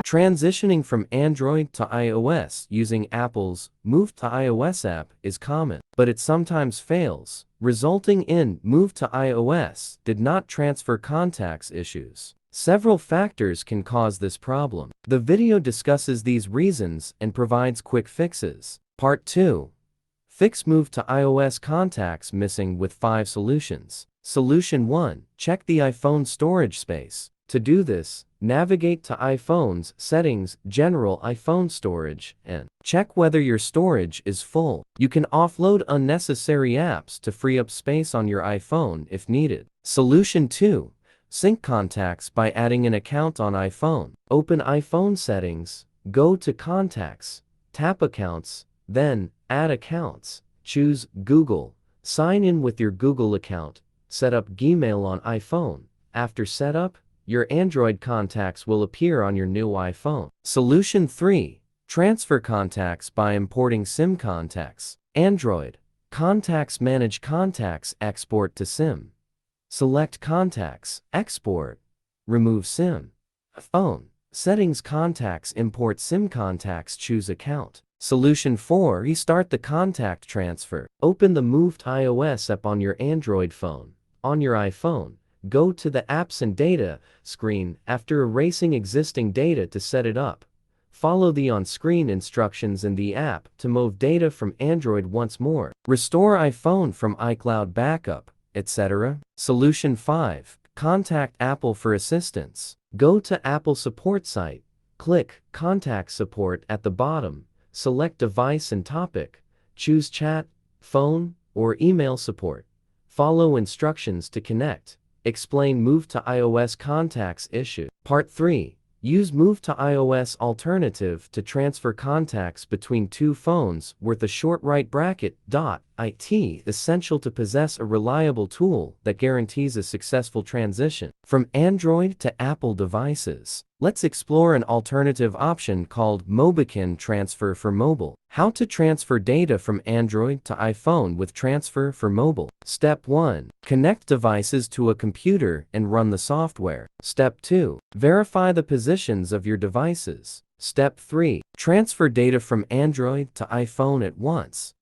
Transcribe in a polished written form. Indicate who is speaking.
Speaker 1: Transitioning from Android to iOS using Apple's Move to iOS app is common, but it sometimes fails, resulting in Move to iOS did not transfer contacts issues. Several factors can cause this problem. The video discusses these reasons and provides quick fixes. Part 2. Fix Move to iOS contacts missing with 5 solutions. Solution 1. Check the iPhone storage space. To do this, navigate to iPhone's Settings, General iPhone Storage, and check whether your storage is full. You can offload unnecessary apps to free up space on your iPhone if needed. Solution 2. Sync contacts by adding an account on iPhone. Open iPhone Settings, go to Contacts, tap Accounts, then Add Accounts. Choose Google. Sign in with your Google account. Set up Gmail on iPhone. After setup, your Android contacts will appear on your new iPhone. Solution 3. Transfer contacts by importing SIM contacts. Android. Contacts manage contacts, export to SIM. Select contacts, export. Remove SIM. Phone. Settings contacts, import SIM contacts, choose account. Solution 4. Restart the contact transfer. Open the Move to iOS app on your Android phone. On your iPhone, go to the Apps and Data screen after erasing existing data to set it up. Follow the on-screen instructions in the app to move data from Android once more. Restore iPhone from iCloud backup, etc. Solution 5. Contact Apple for assistance. Go to Apple support site. Click Contact Support at the bottom. Select device and topic. Choose chat, phone, or email support. Follow instructions to connect. Explain Move to iOS contacts issue. Part 3. Use Move to iOS alternative to transfer contacts between two phones worth a short right bracket. It essential to possess a reliable tool that guarantees a successful transition from Android to Apple devices. Let's explore an alternative option called Mobican Transfer for Mobile. How to transfer data from Android to iPhone with Transfer for Mobile. Step 1. Connect devices to a computer and run the software. Step 2. Verify the positions of your devices. Step 3. Transfer data from Android to iPhone at once.